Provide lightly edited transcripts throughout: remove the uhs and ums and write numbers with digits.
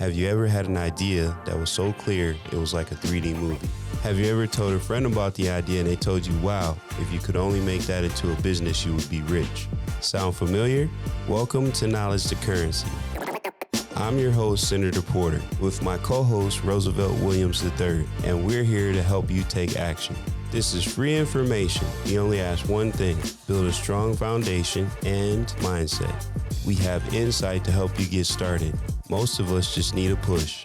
Have you ever had an idea that was so clear it was like a 3D movie? Have you ever told a friend about the idea and they told you, wow, if you could only make that into a business, you would be rich? Sound familiar? Welcome to Knowledge to Currency. I'm your host, Senator Porter, with my co-host, Roosevelt Williams III, and we're here to help you take action. This is free information. We only ask one thing: build a strong foundation and mindset. We have insight to help you get started. Most of us just need a push.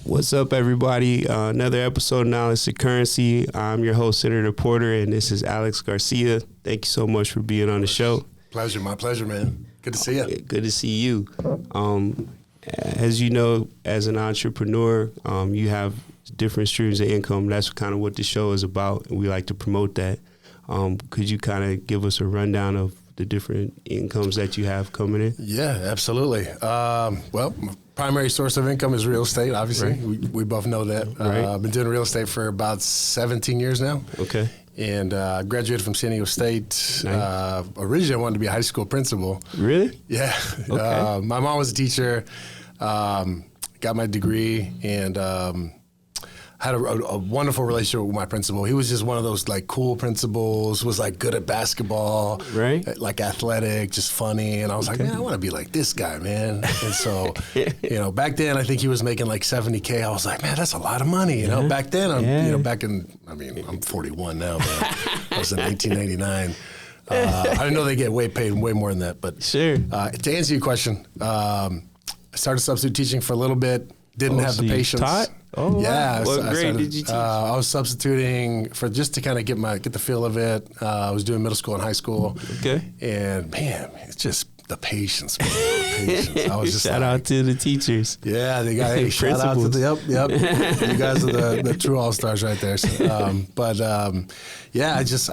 What's up, everybody? Another episode of Knowledge to Currency. I'm your host, Senator Porter, and this is Alex Garcia. Thank you so much for being on the show. Pleasure, my pleasure, man. Good to see you. Good to see you. As you know, as an entrepreneur, you have different streams of income. That's kind of what the show is about, and we like to promote that. Could you kind of give us a rundown of the different incomes that you have coming in? Yeah, absolutely. Well, my primary source of income is real estate, obviously. Right. We both know that. Right. I've been doing real estate for about 17 years now. Okay. And graduated from San Diego State. Nice. Originally, I wanted to be a high school principal. Really? Yeah. Okay. My mom was a teacher, got my degree, and had a wonderful relationship with my principal. He was just one of those like cool principals, was like good at basketball, right? Like athletic, just funny. And I was like, man, I want to be like this guy, man. And so, back then I think he was making like $70K. I was like, man, that's a lot of money. You know, back then, I'm 41 now, man. I was in 1989. I didn't know they get paid way more than that. But sure. To answer your question, I started substitute teaching for a little bit. Didn't have the patience. Taught? Oh, yeah. Wow. What grade did you teach? I was substituting for just to kind of get the feel of it. I was doing middle school and high school. Okay. And man, it's just the patience, man. The patience. I was just shout out to the teachers. Yeah, they got shout out to the yep. You guys are the true all-stars right there. So, I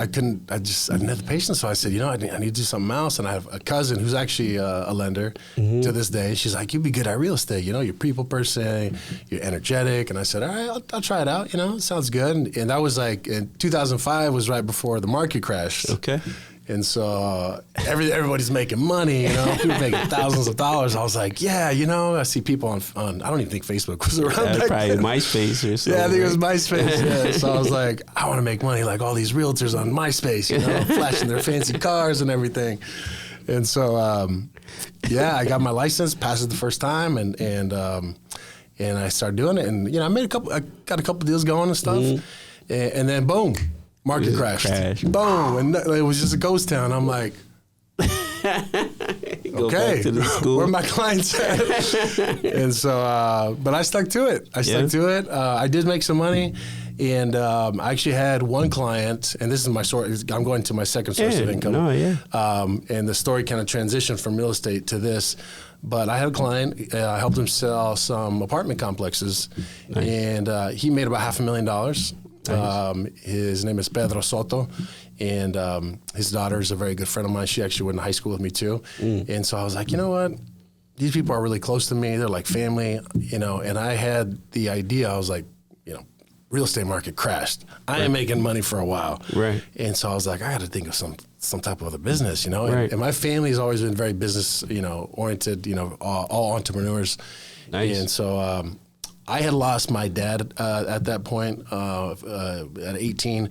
didn't have the patience. So I said, I need to do something else. And I have a cousin who's actually a lender to this day. She's like, you'd be good at real estate. You're a people person. You're energetic. And I said, all right, I'll try it out. It sounds good. And that was like in 2005 was right before the market crashed. Okay. And so everybody's making money, people making thousands of dollars. I was like, I see people on I don't even think Facebook was around back probably then. MySpace or something. Yeah, I think it was MySpace. Yeah. So I was like, I want to make money like all these realtors on MySpace, flashing their fancy cars and everything. And so, I got my license, passed it the first time, and I started doing it. And I got a couple deals going and stuff, and then boom. Market crashed. Boom. And it was just a ghost town. I'm like, okay, where are my clients at? And so, but I stuck to it. I did make some money. And I actually had one client, and this is my source. I'm going to my second source of income. And the story kind of transitioned from real estate to this. But I had a client. I helped him sell some apartment complexes. Nice. And he made about $500,000. Nice. His name is Pedro Soto, and his daughter is a very good friend of mine. She actually went to high school with me too. And so I was like, you know what? These people are really close to me. They're like family, and I had the idea. I was like, real estate market crashed. I ain't making money for a while. Right. And so I was like, I got to think of some type of other business, Right. And my family has always been very business, oriented, all entrepreneurs. Nice. And so I had lost my dad at that point at 18,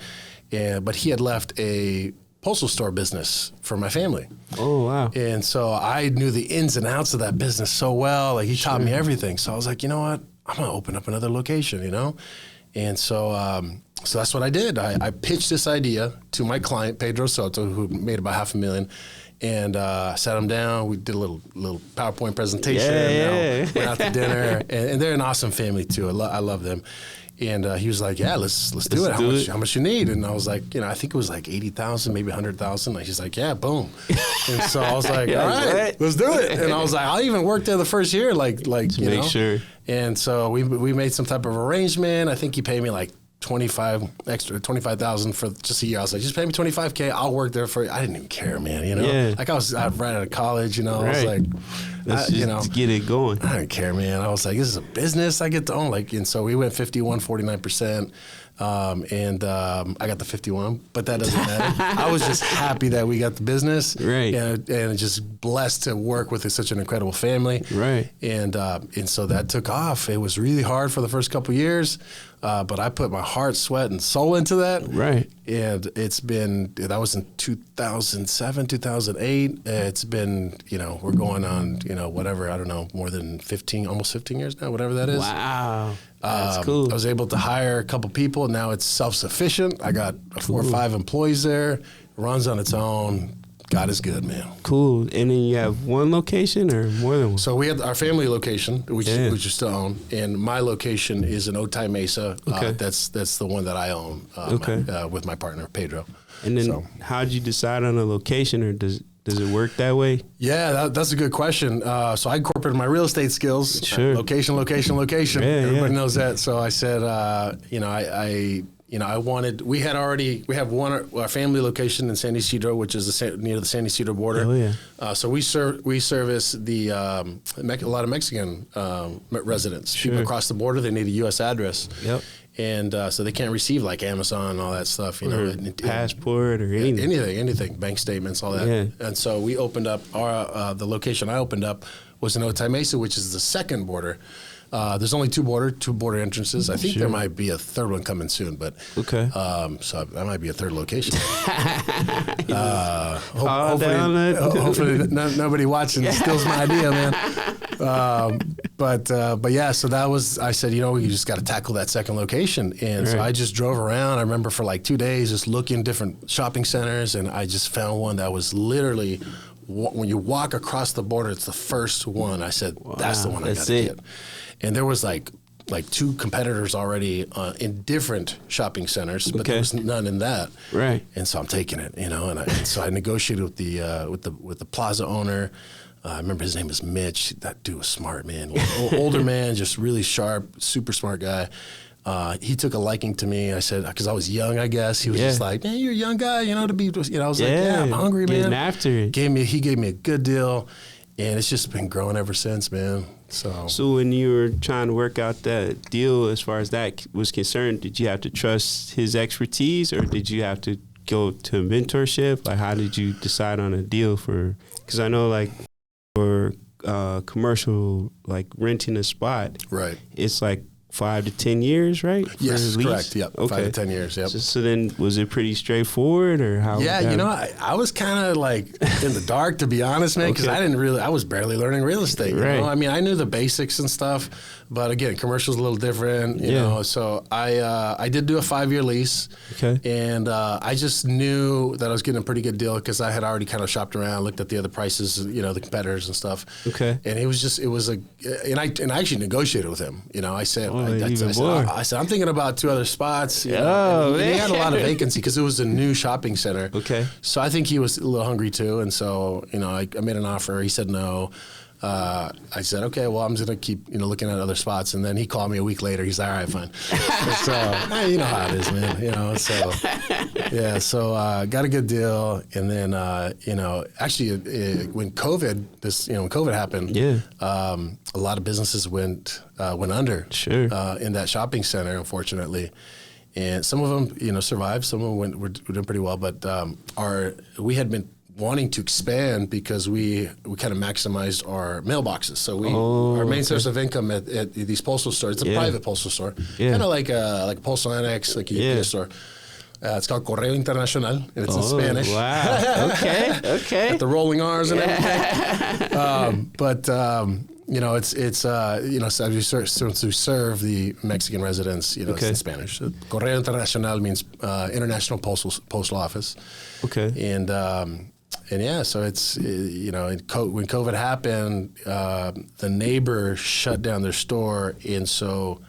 but he had left a postal store business for my family. Oh, wow. And so I knew the ins and outs of that business so well. Like he taught me everything. So I was like, you know what? I'm going to open up another location, And so so that's what I did. I pitched this idea to my client, Pedro Soto, who made about $500,000. And sat them down. We did a little PowerPoint presentation. Went out to dinner, and they're an awesome family too. I love them. And he was like, "Yeah, let's do it. How much you need?" And I was like, I think it was like 80,000, maybe 100,000. Like he's like, "Yeah, boom." And so I was like, "All right, let's do it." And I was like, "I'll even work there the first year, like to make sure." And so we made some type of arrangement. I think he paid me like $25,000 for just a year. I was like, just pay me $25K. I'll work there for. I didn't even care, man. Like I was right out of college. I was like, let's just get it going. I didn't care, man. I was like, this is a business I get to own. And so we went 51, 49%. I got the 51, but that doesn't matter. I was just happy that we got the business, right? And just blessed to work with such an incredible family, right? And so that took off. It was really hard for the first couple years, but I put my heart, sweat, and soul into that, right? And that was in 2007, 2008. It's been, we're going on, whatever, I don't know, more than almost 15 years now, whatever that is. Wow. That's cool. I was able to hire a couple people. Now it's self-sufficient. I got 4 or 5 employees there. Runs on its own. God is good, man. Cool. And then you have one location or more than one? So we have our family location, which you still own, and my location is in Otay Mesa. Okay. That's the one that I own with my partner, Pedro. And then how did you decide on a location, or does it work that way? Yeah, that's a good question. So I incorporated my real estate skills. Sure. Location. Yeah, Everybody knows that. So I said, I wanted. We have our family location in San Ysidro, which is near the San Ysidro border. Oh yeah. So we service a lot of Mexican residents. Sure. People across the border, they need a U.S. address. Yep. And so they can't receive like Amazon and all that stuff, passport or anything, bank statements, all that. Yeah. And so we opened up the location I opened up was in Otay Mesa, which is the second border. There's only two border entrances. I think there might be a third one coming soon, but so that might be a third location. Hopefully nobody watching steals my idea, man. But yeah, so that was, I said, you just got to tackle that second location. And so I just drove around. I remember for like 2 days just looking different shopping centers, and I just found one that was literally, when you walk across the border, it's the first one. I said, that's the one I got to get. And there was like 2 competitors already in different shopping centers, but there was none in that. Right. And so I'm taking it, and so I negotiated with the plaza owner. I remember his name was Mitch. That dude was smart, man. Older man, just really sharp, super smart guy. He took a liking to me. I said, because I was young, I guess. He was just like, man, you're a young guy, to be, I was like, yeah, I'm hungry, man. Getting after it. He gave me a good deal, and it's just been growing ever since, man. So when you were trying to work out that deal, as far as that was concerned, did you have to trust his expertise, or did you have to go to mentorship? Like, how did you decide on a deal for? Because I know, like, for commercial, like renting a spot, right? It's like 5 to 10 years, right? Yes, correct. Yep. Okay. 5 to 10 years. Yep. So then, was it pretty straightforward, or how? Yeah, I was kind of like in the dark, to be honest, man, because I was barely learning real estate. You know? I mean, I knew the basics and stuff, but again, commercial's a little different, you know. So I did do a 5-year lease, and I just knew that I was getting a pretty good deal because I had already kind of shopped around, looked at the other prices, the competitors and stuff. Okay. And and I actually negotiated with him. I said. I said, I'm thinking about 2 other spots. He had a lot of vacancy because it was a new shopping center. Okay. So I think he was a little hungry too. And so, I made an offer. He said no. I said, okay, well, I'm just going to keep, looking at other spots. And then he called me a week later. He's like, all right, fine. So, you know how it is, man. So, yeah, so got a good deal. And then, actually, when COVID happened, a lot of businesses went under in that shopping center, unfortunately. And some of them, survived. Some of them were doing pretty well. But we had been wanting to expand because we kind of maximized our mailboxes. So our main source of income at these postal stores, it's a private postal store, kind of like a postal annex, like a UPS store. It's called Correo Internacional, and it's in Spanish. Wow. Okay. Got the rolling R's and everything. Since we serve the Mexican residents, it's in Spanish. Correo Internacional means International Postal Office. Okay. And yeah, so it's, when COVID happened, the neighbor shut down their store. And so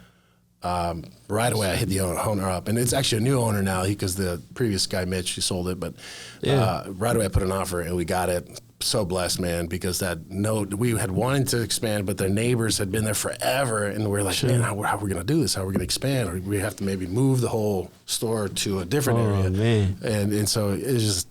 right away I hit the owner up. And it's actually a new owner now because the previous guy, Mitch, he sold it. But right away I put an offer and we got it. So blessed, man, because we had wanted to expand, but their neighbors had been there forever. And we're like, man, how are we going to do this? How are we going to expand? Or we have to maybe move the whole store to a different area. Man. And so it's just,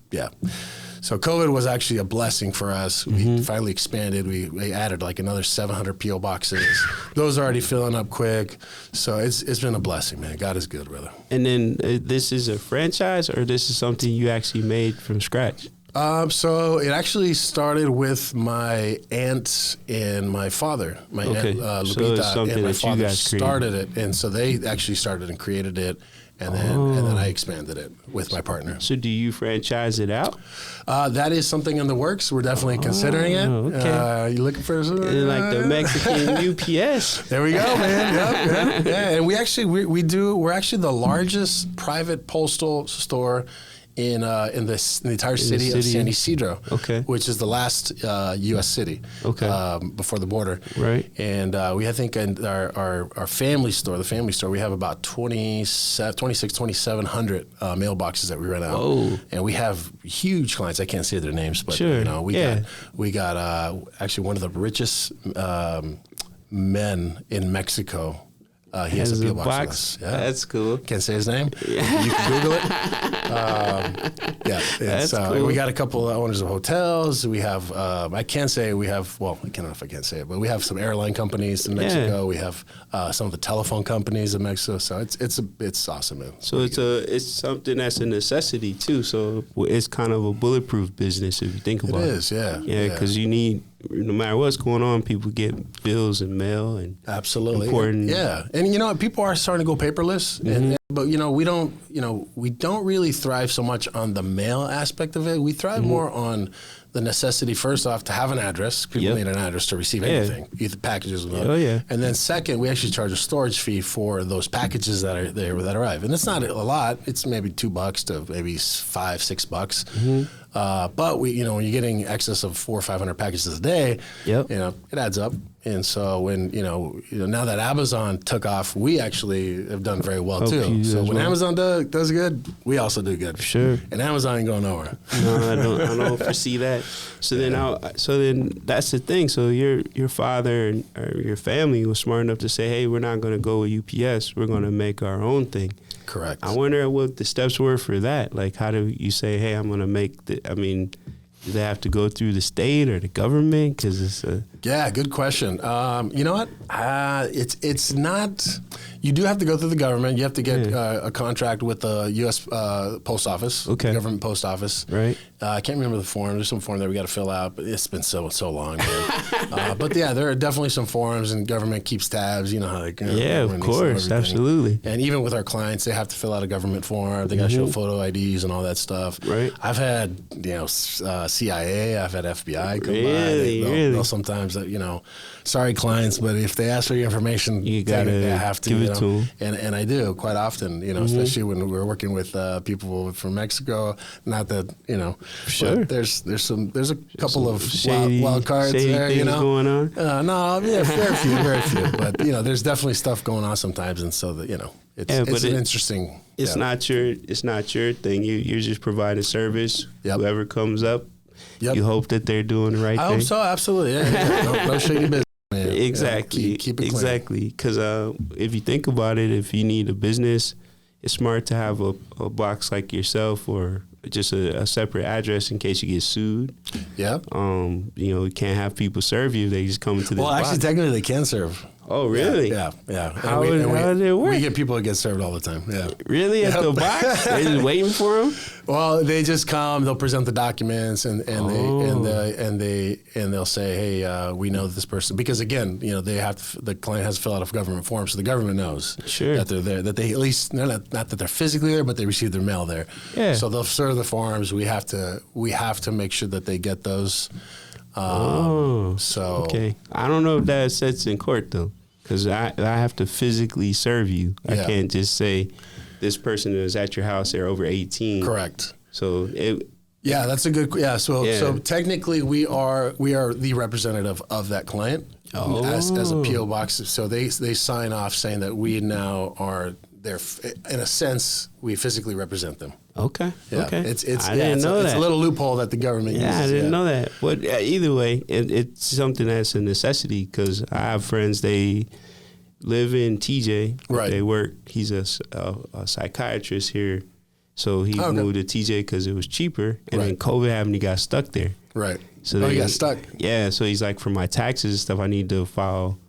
So COVID was actually a blessing for us. We finally expanded. We added like another 700 PO boxes. Those are already filling up quick. So it's been a blessing, man. God is good, brother. And then this is a franchise, or this is something you actually made from scratch? So it actually started with my aunt and my father. My aunt Lupita and my father started it, and so they actually started and created it, and then I expanded it with my partner. So do you franchise it out? That is something in the works. We're definitely considering it. Okay. You looking for something? Like the Mexican UPS. There we go, man. Yeah. And we're actually the largest private postal store in the entire city of San Isidro, which is the last U.S. city before the border. Right. And we, I think, in our family store, we have about 2,700 mailboxes that we rent out. Whoa. And we have huge clients. I can't say their names, but we got actually one of the richest men in Mexico. He has a PO box. Yeah. That's cool. Can't say his name. You can Google it. That's cool. We got a couple of owners of hotels. We have, I can't say we have, well, I don't know if I can't say it, but we have some airline companies in Mexico. We have some of the telephone companies in Mexico. So it's awesome, man. So it's something that's a necessity too. So it's kind of a bulletproof business if you think about it. It is, yeah. Yeah, because you need, no matter what's going on, people get bills and mail and absolutely important. Yeah, and you know people are starting to go paperless, but we don't really thrive so much on the mail aspect of it. We thrive more on the necessity, first off, to have an address. People need an address to receive anything, either packages or not. And then second, we actually charge a storage fee for those packages that are there that arrive, and it's not a lot. It's maybe $2 to maybe $5-6. But when you're getting excess of 400 or 500 packages a day, it adds up. And so when now that Amazon took off, we actually have done very well too. So when Amazon does good, we also do good. Sure. And Amazon ain't going nowhere. No, I don't foresee that. So then that's the thing. So your father or your family was smart enough to say, hey, we're not going to go with UPS. We're going to make our own thing. Correct. I wonder what the steps were for that. Like, how do you say, hey, I'm going to make do they have to go through the state or the government? Because it's good question. You know what? It's not. You do have to go through the government. You have to get a contract with the U.S. Post Office, government post office. Right. I can't remember the form. There's some form that we got to fill out, but it's been so long. But yeah, there are definitely some forms, and government keeps tabs. You know how they can. Yeah, of course, absolutely. And even with our clients, they have to fill out a government form. They got to show photo IDs and all that stuff. Right. I've had CIA. I've had FBI come by. They'll sometimes sorry clients, but if they ask for your information, you gotta have to give it to them. And I do quite often, especially when we're working with people from Mexico. Not that sure. There's a couple of shady, wild cards there, going on. Very few. But there's definitely stuff going on sometimes, and so that it's interesting. It's not your thing. You're just providing service. Whoever comes up, you hope that they're doing the right thing. I hope so. Absolutely. Yeah. No shady business. Man. Exactly. Keep it clean. Exactly. Because if you think about it, if you need a business, it's smart to have a box like yourself or just a separate address in case you get sued. Yeah. You can't have people serve you. They just come into the box. Actually, technically, they can serve. Oh, really? Yeah. How does it work? We get people that get served all the time. Yeah. Really? At the box? They're just waiting for them? Well, they just come. They'll present the documents, and they'll say, "Hey, we know this person," because again, the client has to fill out a government form, so the government knows that they're there. That they at least not that they're physically there, but they receive their mail there. Yeah. So they'll serve the forms. We have to make sure that they get those. Okay. I don't know if that sets in court though, because I have to physically serve you. I can't just say this person is at your house. They're over 18. Correct. So that's a good. Yeah. So technically, we are the representative of that client as a PO box. So they sign off saying that we now are there. In a sense, we physically represent them. Okay. Yeah. Okay. I didn't know that. It's a little loophole that the government uses. I didn't know that. But either way, it's something that's a necessity because I have friends, they live in TJ. Right. They work. He's a psychiatrist here. So he moved to TJ because it was cheaper. And then COVID happened, he got stuck there. Right. So he got stuck. Yeah. So he's like, for my taxes and stuff, I need to file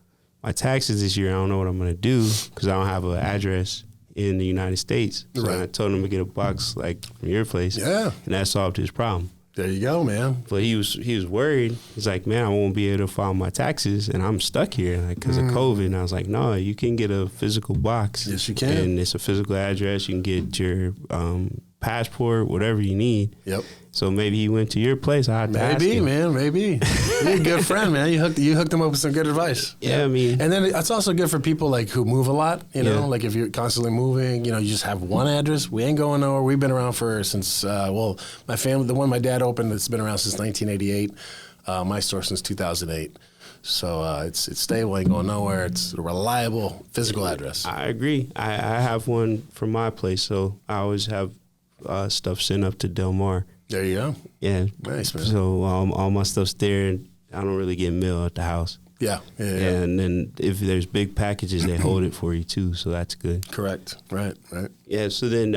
my taxes this year. I don't know what I'm going to do because I don't have an address in the United States. So I told him to get a box like from your place. Yeah. And that solved his problem. There you go, man. But he was worried. He's like, man, I won't be able to file my taxes, and I'm stuck here like because of COVID. And I was like, no, you can get a physical box. Yes, you can. And it's a physical address. You can get your passport, whatever you need. Yep. So maybe he went to your place. I had to ask him. Maybe. You're a good friend, man. You hooked him up with some good advice. Yeah, I mean. And then it's also good for people like who move a lot, you know, like if you're constantly moving, you know, you just have one address. We ain't going nowhere. We've been around since my family, the one my dad opened, it's been around since 1988. My store since 2008. So it's stable, ain't going nowhere. It's a reliable physical address. I agree. I have one from my place, so I always have stuff sent up to Del Mar. There you go. Yeah. Nice, man. So all my stuff's there, and I don't really get mail at the house. Yeah. And then if there's big packages, they hold it for you too, so that's good. Correct. Right. Yeah. So then,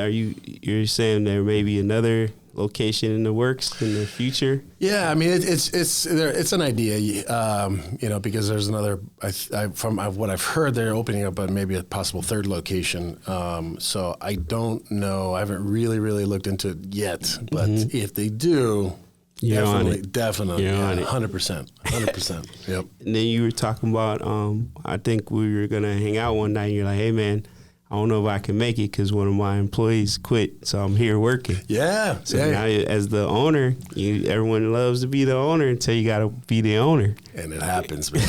you're saying there may be another location in the works in the future? Yeah, I mean it's an idea, you know, because there's another. From what I've heard, they're opening up maybe a possible third location. So I don't know. I haven't really looked into it yet. But if they do, definitely, 100%. Yep. And then you were talking about, I think we were gonna hang out one night. And you're like, hey man, I don't know if I can make it because one of my employees quit, so I'm here working. Yeah. So now, as the owner, everyone loves to be the owner until you got to be the owner. And it happens, man.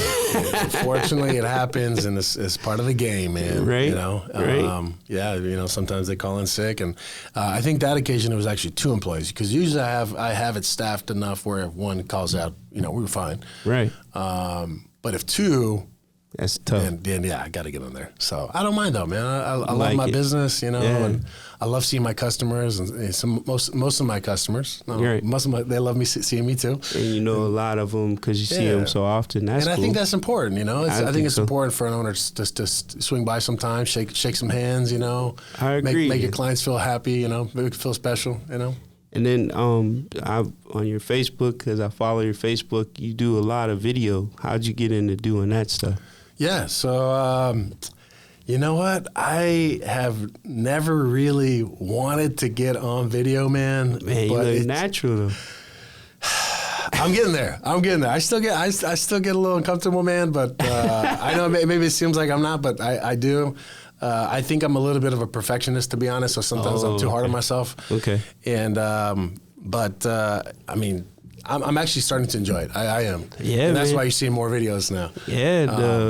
Unfortunately, it happens, and it's part of the game, man. Right. You know. Yeah. You know, sometimes they call in sick, and I think that occasion it was actually 2 employees because usually I have it staffed enough where if one calls out, you know, we were fine. Right. But if 2. That's tough. And then, I got to get on there. So I don't mind though, man. I love my business, you know, and I love seeing my customers and most of my customers. Most of they love me seeing me too. And you know a lot of them because you see them so often. That's cool. I think that's important, you know. I think it's important for an owner to swing by sometimes, shake some hands, you know. I agree. Make your clients feel happy, you know, make it feel special, you know. And then on your Facebook, because I follow your Facebook, you do a lot of video. How'd you get into doing that stuff? Yeah, so you know what? I have never really wanted to get on video, man. Man, you look natural though. I'm getting there. I still get a little uncomfortable, man. But I know maybe it seems like I'm not, but I do. I think I'm a little bit of a perfectionist, to be honest. So sometimes I'm too hard on myself. Okay. And but I mean, I'm actually starting to enjoy it. I am. Yeah, and that's why you're seeing more videos now. Yeah,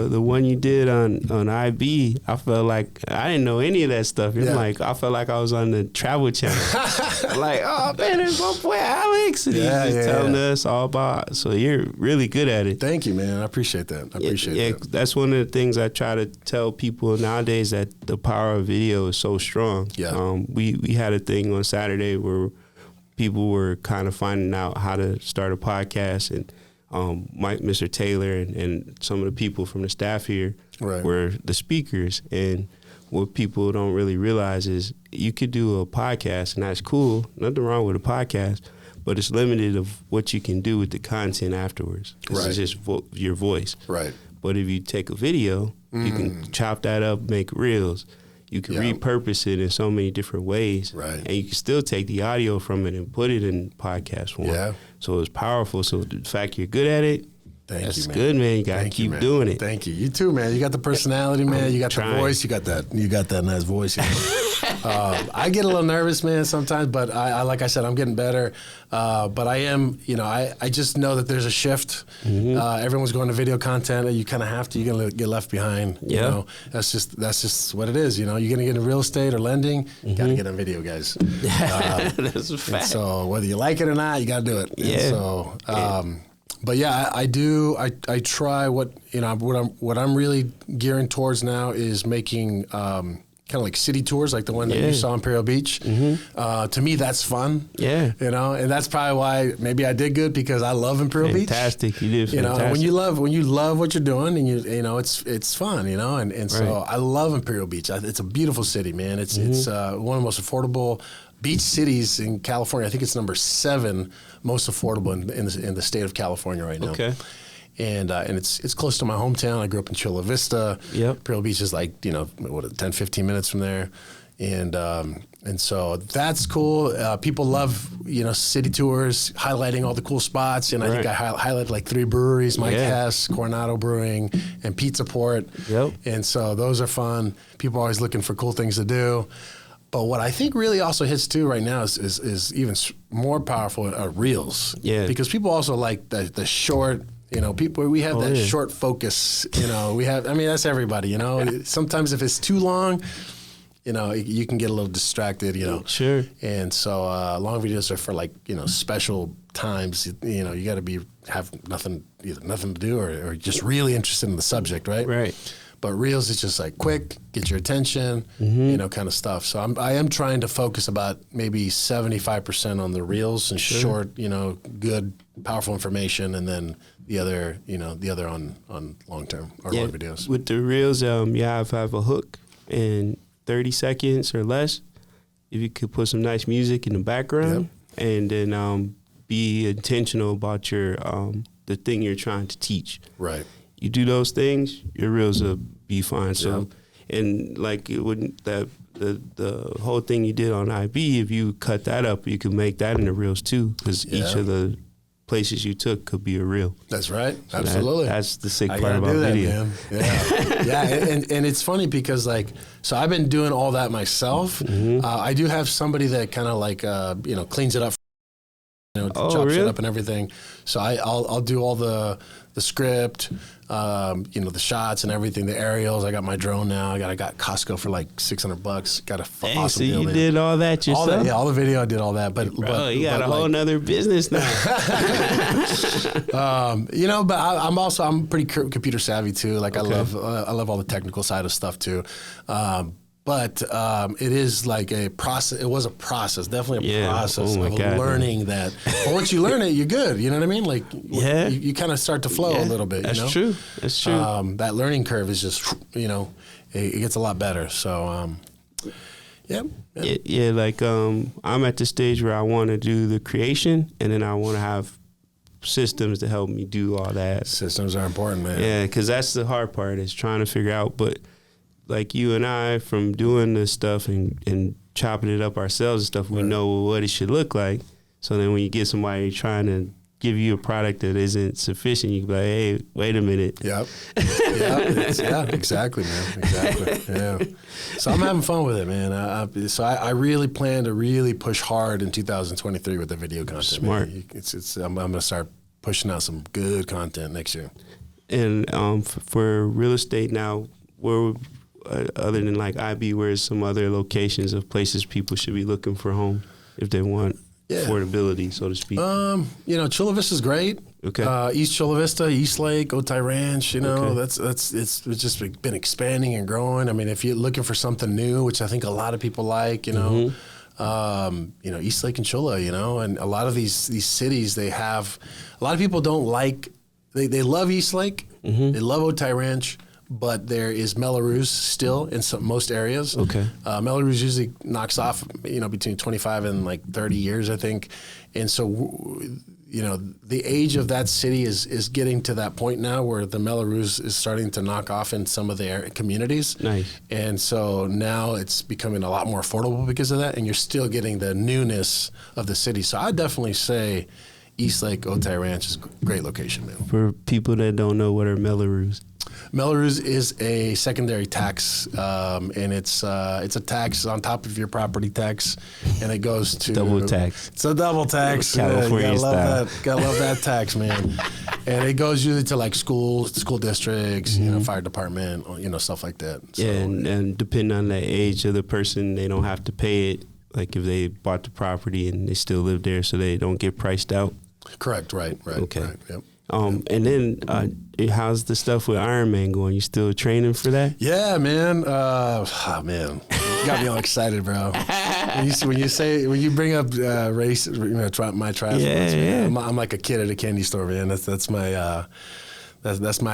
the one you did on IB, I felt like I didn't know any of that stuff. Like I felt like I was on the Travel Channel. Like, oh man, there's my boy Alex, and he's just telling us all about. So you're really good at it. Thank you, man. I appreciate that. I appreciate that. That's one of the things I try to tell people nowadays, that the power of video is so strong. Yeah. We had a thing on Saturday where people were kind of finding out how to start a podcast, and Mr. Taylor and some of the people from the staff here were the speakers. And what people don't really realize is you could do a podcast, and that's cool. Nothing wrong with a podcast, but it's limited of what you can do with the content afterwards. This is just your voice. Right. But if you take a video, you can chop that up, make reels. You can repurpose it in so many different ways. Right. And you can still take the audio from it and put it in podcast form. Yeah. So it's powerful. So the fact you're good at it, that's man. good, man. You got to keep doing it. Thank you. You too, man. You got the personality, man. You got the voice. You got that nice voice. You know? I get a little nervous, man, sometimes, but I like I said, I'm getting better. But I am, you know, I just know that there's a shift. Everyone's going to video content. You kind of have to. You're going to get left behind. You know, that's just what it is. You know, you're going to get into real estate or lending. You got to get on video, guys. That's a fact. So whether you like it or not, you got to do it. Yeah. And so. But yeah, I do. I try what I'm really gearing towards now is making kind of like city tours, like the one that you saw in Imperial Beach. To me, that's fun. Yeah, you know, and that's probably why maybe I did good, because I love Imperial Beach. Fantastic, you did. You know, when you love what you're doing, and you know, it's fun. You know, and so I love Imperial Beach. It's a beautiful city, man. It's one of the most affordable beach cities in California. I think it's number 7 most affordable in the state of California right now. Okay. And it's close to my hometown. I grew up in Chula Vista. Yep. Imperial Beach is like, 10, 15 minutes from there. And so that's cool. People love, city tours, highlighting all the cool spots. And I think I highlighted like 3 breweries, Mike Hess, Coronado Brewing, and Pizza Port. Yep. And so those are fun. People are always looking for cool things to do. But what I think really also hits too right now is even more powerful reels. Yeah. Because people also like the short. We have that short focus, that's everybody, Sometimes if it's too long, you can get a little distracted, Sure. And so long videos are for like, special times, you got to have either nothing to do or just really interested in the subject, right? Right. But reels is just like quick, get your attention, kind of stuff. So I am trying to focus about maybe 75% on the reels and short, good, powerful information, and then the other on long term or long videos. With the reels, you have a hook in 30 seconds or less. If you could put some nice music in the background, and then be intentional about your the thing you're trying to teach. Right. You do those things, your reels will be fine. So, and like it wouldn't the whole thing you did on IB, if you cut that up, you could make that in the reels too, because each of the places you took could be a reel. That's right. So Absolutely. That's the sick part about video. Man. Yeah. And it's funny because so I've been doing all that myself. I do have somebody that kind of like cleans it up. Chops it up and everything. So I'll do all the script, the shots and everything, the aerials. I got my drone now. I got Costco for like $600. Got a awesome so deal, you man. did all that yourself? All the video, I did all that. But you got a whole nother business now. But I'm pretty computer savvy too. Like I love all the technical side of stuff too. But it is like a process. It was a process, definitely a process of learning that. But once you learn it, you're good. You know what I mean? Like, you kind of start to flow a little bit. That's true. That's true. That learning curve is just, it gets a lot better. So, Yeah, like I'm at the stage where I want to do the creation, and then I want to have systems to help me do all that. Systems are important, man. Yeah, because that's the hard part, is trying to figure out. But like you and I, from doing this stuff and chopping it up ourselves and stuff, we know what it should look like. So then when you get somebody trying to give you a product that isn't sufficient, you can be like, hey, wait a minute. Yep. Exactly, man. Exactly. Yeah. So I'm having fun with it, man. I really plan to really push hard in 2023 with the video content. Smart. Man. I'm going to start pushing out some good content next year. And for real estate now, where other than like IB, where's some other locations of places people should be looking for home if they want affordability, so to speak? Chula Vista's great. Okay. East Chula Vista, East Lake, Otay Ranch. It's just been expanding and growing. I mean, if you're looking for something new, which I think a lot of people like, East Lake and Chula, and a lot of these cities, they have a lot of people don't like. They love East Lake. They love Otay Ranch. But there is Melrose still in most areas. Okay. Melrose usually knocks off, between 25 and like 30 years, I think. And so, the age of that city is getting to that point now where the Melrose is starting to knock off in some of their communities. Nice. And so now it's becoming a lot more affordable because of that, and you're still getting the newness of the city. So I definitely say East Lake, Otay Ranch is a great location, man. For people that don't know, what are Melrose? Melrose is a secondary tax, and it's a tax on top of your property tax, and it goes to double tax. It's a double tax. California style. Gotta love that tax, man. And it goes usually to like school districts, fire department, stuff like that. So, and depending on the age of the person, they don't have to pay it. Like if they bought the property and they still live there, so they don't get priced out. Correct. Right. Okay. Right, yep. And then how's the stuff with Ironman going? You still training for that? Yeah, man. Man, you got me all excited, bro. When you bring up race, my triathlons, man, I'm like a kid at a candy store, man. That's my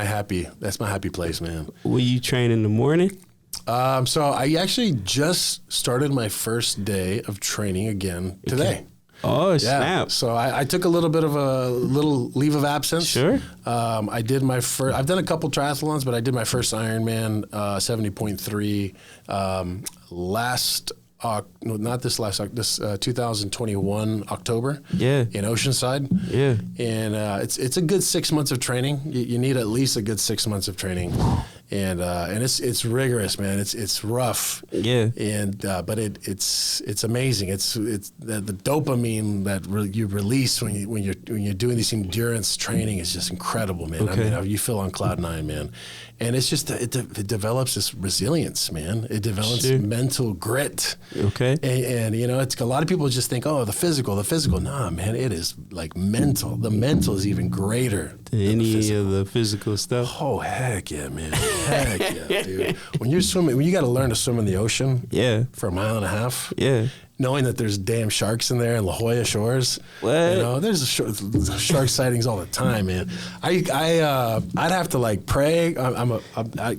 happy place, man. Will you train in the morning? So I actually just started my first day of training again today. Okay. Oh, snap. Yeah. So I took a little bit of a little leave of absence. Sure. I did my first, I've done a couple triathlons, but I did my first Ironman 70.3 this 2021 October. Yeah. In Oceanside. Yeah. And it's a good 6 months of training. You need at least a good 6 months of training. And it's rigorous, man. It's rough. Yeah. And but it's amazing. It's the dopamine that you release when you're doing these endurance training is just incredible, man. Okay. I mean, you feel on cloud nine, man. And it's just it develops this resilience, man. It develops mental grit. Okay. And you know, it's a lot of people just think, oh, the physical. Nah, man, it is like mental. The mental is even greater than any of the physical stuff. Oh, heck yeah, man. Heck yeah, dude. When you're swimming, when you got to learn to swim in the ocean for a mile and a half. Yeah. Knowing that there's damn sharks in there in La Jolla shores. What? You know, there's shark sightings all the time, man. I'd have to like pray. I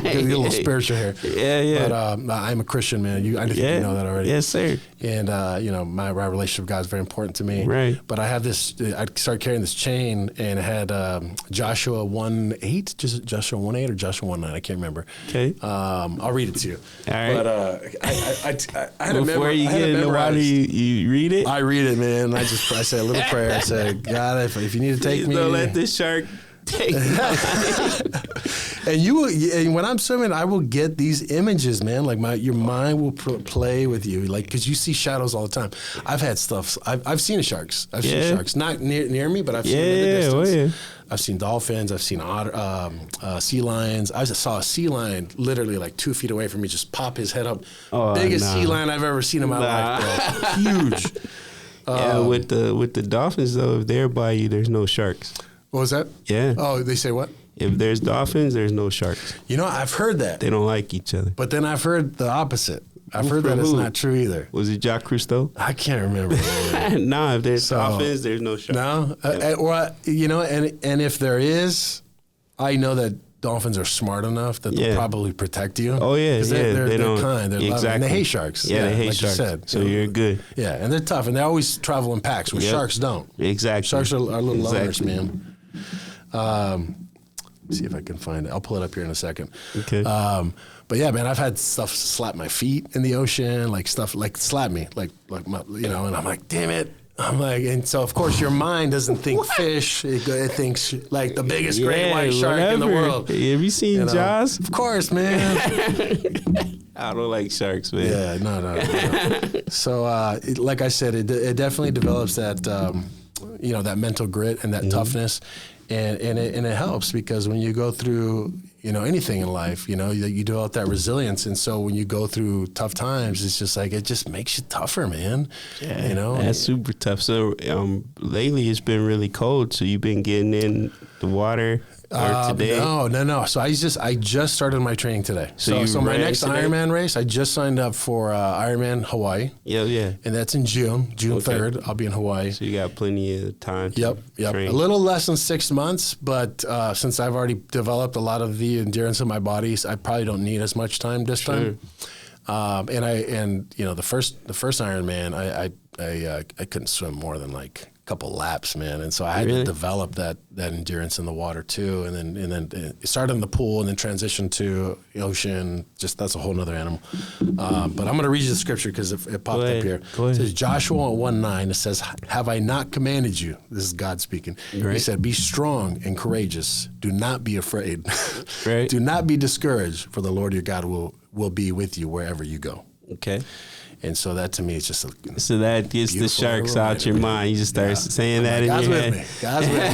get a little spiritual here. Yeah. But I'm a Christian, man. I think you know that already. Yes, sir. And you know, my relationship with God is very important to me. Right. But I have this. I started carrying this chain, and it had Joshua 1:8, just Joshua 1:8 or Joshua 1:9. I can't remember. Okay. I'll read it to you. All right. But I had before you get in the water, you read it. I read it, man. I say a little prayer. I say, God, if you need to take me, don't let this shark take me. And when I'm swimming, I will get these images, man. Like your mind will play with you, like because you see shadows all the time. I've had stuff. I've seen sharks. I've seen sharks, not near me, but I've seen them in the distance. Oh, yeah. I've seen dolphins. I've seen sea lions. I just saw a sea lion literally like 2 feet away from me, just pop his head up. Biggest sea lion I've ever seen in my life, bro. Huge. With the dolphins though, if they're by you, there's no sharks. What was that? Yeah. Oh, they say what? If there's dolphins, there's no sharks. You know, I've heard that. They don't like each other. But then I've heard the opposite. I've heard that it's not true either. Was it Jacques Cousteau? I can't remember. No, if there's dolphins, there's no sharks. No? Well, you know, and if there is, I know that dolphins are smart enough that they'll probably protect you. Oh, yeah. They're don't, kind. They're loving. And they hate sharks. Yeah, they hate like sharks. You said. So you're good. Yeah, and they're tough. And they always travel in packs, where sharks don't. Exactly. Sharks are little loners, man. See if I can find it. I'll pull it up here in a second. Okay. But yeah, man, I've had stuff slap my feet in the ocean, like stuff like slap me, like my, you know, and I'm like, damn it. I'm like, and so of course your mind doesn't think fish; it thinks like the biggest great white shark in the world. Have you seen Jaws? Of course, man. I don't like sharks, man. Yeah, no. So, like I said, it definitely develops that, you know, that mental grit and that toughness. And it helps because when you go through, you know, anything in life, you know, you develop that resilience. And so when you go through tough times, it's just like, it just makes you tougher, man. Yeah, you know? That's super tough. So lately it's been really cold. So you've been getting in the water today? No. So I just started my training today. So my next today? Ironman race, I just signed up for Ironman Hawaii. Yeah. And that's in June 3rd. I'll be in Hawaii. So you got plenty of time. Yep. Train. A little less than 6 months, but since I've already developed a lot of the endurance in my body, I probably don't need as much time this time. And you know, the first Ironman, I couldn't swim more than like couple laps, man, and so I had to develop that endurance in the water too, and then it started in the pool and then transitioned to the ocean. Just that's a whole nother animal. But I'm going to read you the scripture because it popped up here. It says Joshua 1:9. It says, "Have I not commanded you?" This is God speaking. Right. He said, "Be strong and courageous. Do not be afraid. Right. Do not be discouraged, for the Lord your God will be with you wherever you go." Okay. And so that to me is just so that gets the sharks out your mind. You just start saying that in God's your with head. Me. God's with me.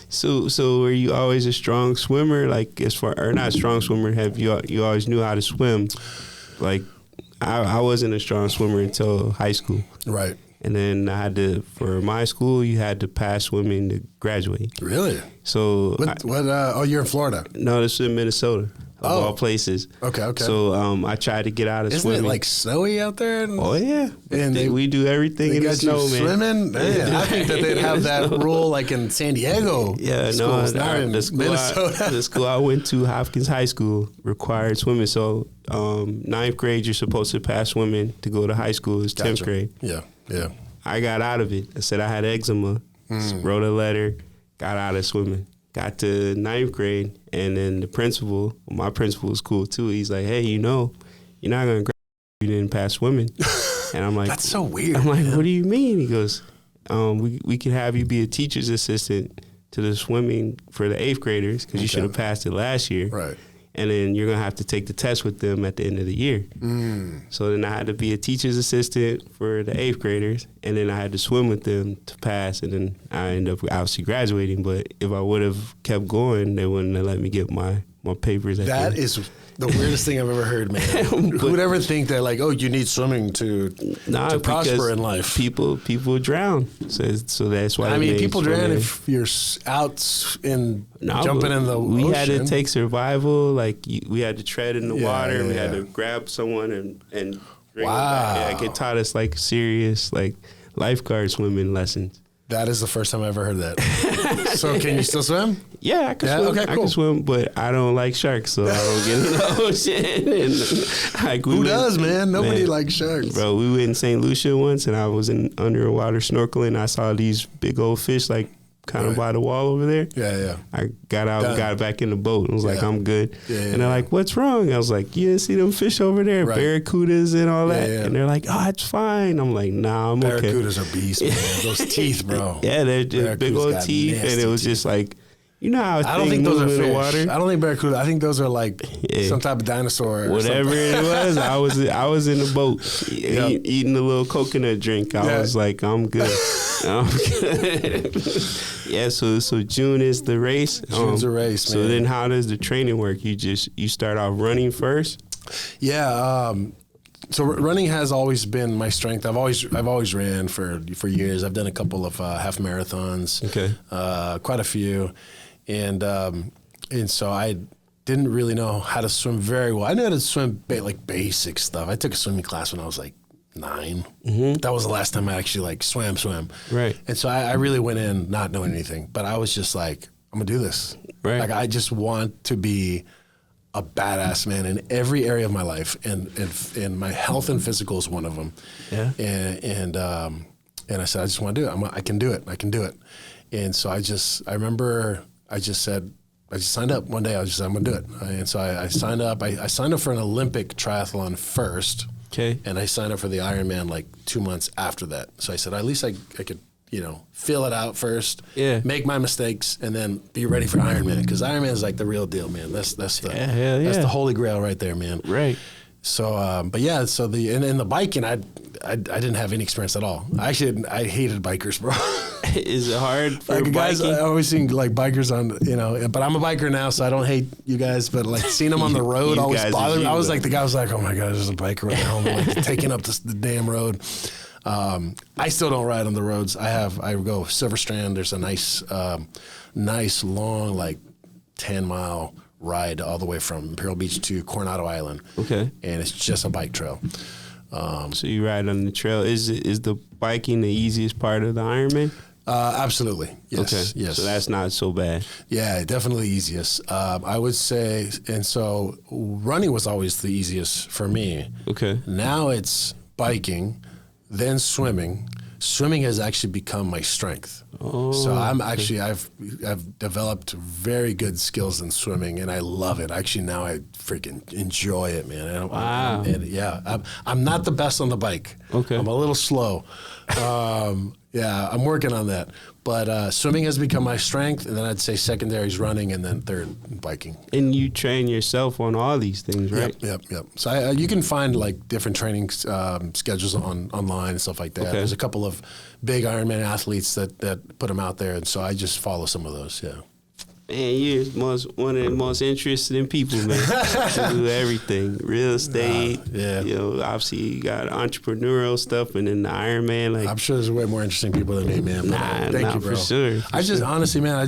Chomp. So were you always a strong swimmer? Like or not strong swimmer? Have you always knew how to swim? Like I wasn't a strong swimmer until high school. Right. And then for my school, you had to pass swimming to graduate. Really? So you're in Florida? No, this is in Minnesota. of all places. Okay. So I tried to get out of swimming. Isn't it like snowy out there? Oh yeah, And we do everything in the snow, man. Swimming? Man, I think that they'd have that rule like in San Diego. Yeah, schools, not in Minnesota. The school I went to, Hopkins High School, required swimming. So ninth grade, you're supposed to pass swimming to go to high school. It's 10th grade. Yeah. I got out of it. I said I had eczema. Wrote a letter, got out of swimming. Got to ninth grade, and then my principal was cool too. He's like, hey, you're not going to graduate if you didn't pass swimming. And I'm like, that's so weird. I'm like, what do you mean? He goes, we could have you be a teacher's assistant to the swimming for the 8th graders because you should have passed it last year. Right. And then you're going to have to take the test with them at the end of the year. So then I had to be a teacher's assistant for the 8th graders, and then I had to swim with them to pass, and then I ended up obviously graduating. But if I would have kept going, they wouldn't have let me get my papers. That is the weirdest thing I've ever heard, man. Who would ever think that, like, oh, you need swimming to prosper in life? People drown, so that's why. I mean, people drown if you're out jumping in the ocean. We had to take survival. Like we had to tread in the water. We had to grab someone and bring them back. Like, it taught us like serious like lifeguard swimming lessons. That is the first time I ever heard that. So can you still swim? Yeah, I can swim. Okay, cool. I can swim, but I don't like sharks, so I don't get in the ocean. And, like, who does, man? Nobody likes sharks. Bro, we went in St. Lucia once, and I was underwater snorkeling. I saw these big old fish, like, kind of by the wall over there. Yeah. I got out and got back in the boat. I was like, I'm good. And they're like, what's wrong? I was like, you didn't see them fish over there? Right. Barracudas and all that? And they're like, oh, it's fine. I'm like, nah, I'm okay. Barracudas are beasts, man. Those teeth, bro. Yeah, they're just big old teeth. And it was just like, you know how I don't think those are fish. In the water? I don't think barracuda. I think those are like some type of dinosaur. Whatever it was, I was in the boat eating a little coconut drink. I was like, I'm good. Yeah, so June is the race. June's the race, man. So then how does the training work? You start off running first? Yeah, so running has always been my strength. I've always ran for years. I've done a couple of half marathons. Okay. Quite a few. And so I didn't really know how to swim very well. I knew how to swim like basic stuff. I took a swimming class when I was like 9. That was the last time I actually like swam. Right. And so I really went in not knowing anything, but I was just like, I'm gonna do this. Right. Like I just want to be a badass man in every area of my life, and my health and physical is one of them. Yeah. And I said, I just want to do it. I can do it. And so I just signed up one day. I said, I'm gonna do it. And so I signed up. I signed up for an Olympic triathlon first. Okay. And I signed up for the Ironman like 2 months after that. So I said, at least I could, fill it out first, make my mistakes, and then be ready for Ironman. Because Ironman is like the real deal, man. That's the holy grail right there, man. Right. So, but yeah, so in the biking, I didn't have any experience at all. I hated bikers, bro. Is it hard for like guys? biking? I always see like bikers on, but I'm a biker now, so I don't hate you guys. But like seeing them on the road always bothered me. I was like, the guy was like, oh my God, there's a biker right home, like taking up the damn road. I still don't ride on the roads. I go Silver Strand. There's a nice long like 10-mile ride all the way from Imperial Beach to Coronado Island. Okay. And it's just a bike trail. So you ride on the trail. Is the biking the easiest part of the Ironman? Absolutely. Yes. Okay. Yes. So that's not so bad. Yeah, definitely easiest. I would say, and so running was always the easiest for me. Okay. Now it's biking, then swimming. Swimming has actually become my strength. Oh, so I've developed very good skills in swimming, and I love it. Actually, now I freaking enjoy it, man. Wow. I'm not the best on the bike. Okay. I'm a little slow. I'm working on that. But swimming has become my strength, and then I'd say secondary is running, and then third, biking. And you train yourself on all these things, right? Yep. So you can find like different training schedules online and stuff like that. Okay. There's a couple of big Ironman athletes that put them out there, and so I just follow some of those, yeah. Man, you're one of the most interesting people, man. You do everything. Real estate. Obviously you got entrepreneurial stuff, and then the Ironman. Like, I'm sure there's way more interesting people than me, man. Thank you, bro. For sure. I just honestly, man, I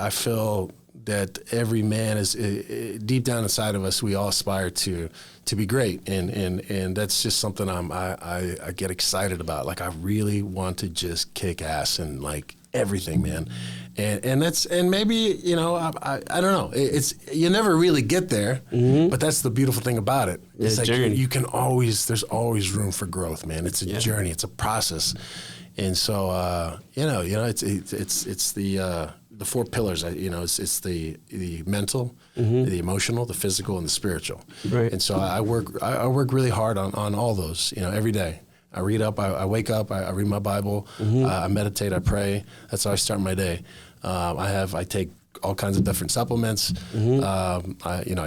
feel that every man is deep down inside of us. We all aspire to be great, and that's just something I get excited about. Like I really want to just kick ass and like everything, man. And maybe, you know, I don't know. It's you never really get there, but that's the beautiful thing about it. It's like you can always, there's always room for growth, man. It's a journey, it's a process, and so you know, it's the four pillars. It's the mental, the emotional, the physical, and the spiritual. Right. And so I work really hard on all those, you know, every day. I read up, I wake up, I read my Bible, I meditate, I pray. That's how I start my day. I take all kinds of different supplements. I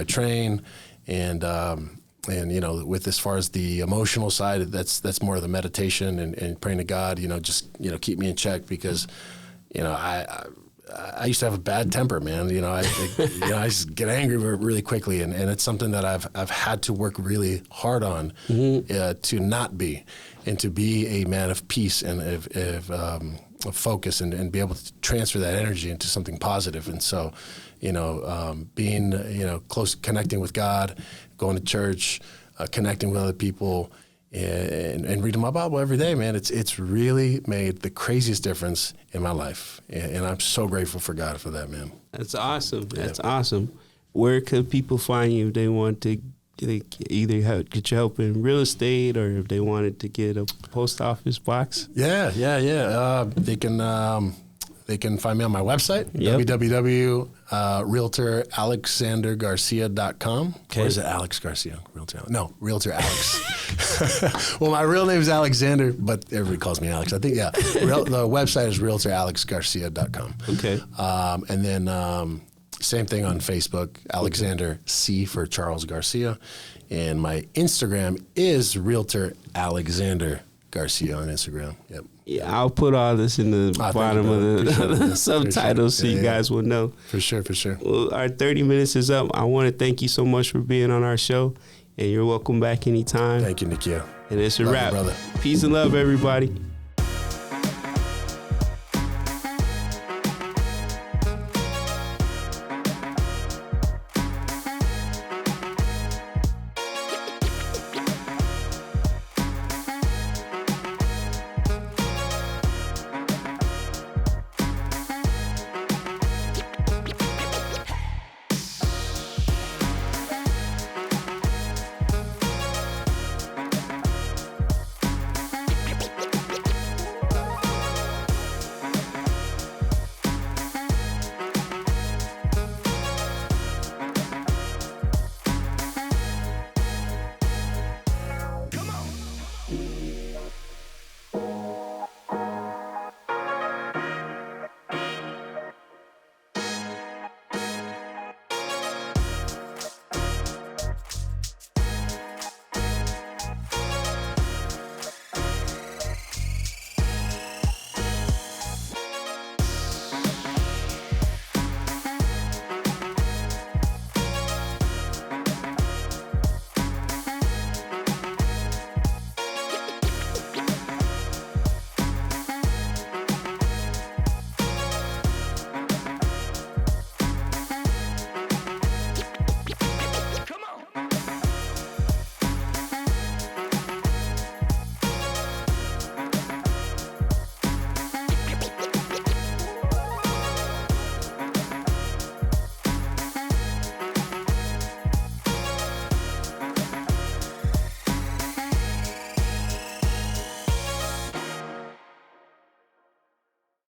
train, and you know, with as far as the emotional side, that's more of the meditation and praying to God. You know, just, you know, keep me in check, because, you know, I used to have a bad temper, man. You know, I just get angry really quickly, and it's something that I've had to work really hard on to not be, and to be a man of peace and of focus, and be able to transfer that energy into something positive. And so, you know, being, you know, close, connecting with God, going to church, connecting with other people, and reading my Bible every day, man, it's really made the craziest difference in my life, and I'm so grateful for God for that, man. That's awesome. That's awesome. Where could people find you if they want to either get your help in real estate, or if they wanted to get a post office box? Yeah. They can find me on my website, www.realtoralexandergarcia.com. Okay. Or is it Alex Garcia? Realtor Alex. Well, my real name is Alexander, but everybody calls me Alex. I think, the website is realtoralexgarcia.com. Okay. And then same thing on Facebook, Alexander C for Charles Garcia. And my Instagram is Realtor Alexander Garcia on Instagram. Yep. Yeah, I'll put all this in the bottom of the subtitles so you guys will know. For sure. Well, our 30 minutes is up. I want to thank you so much for being on our show, and you're welcome back anytime. Thank you, Nikia. And it's a wrap. Peace and love, everybody.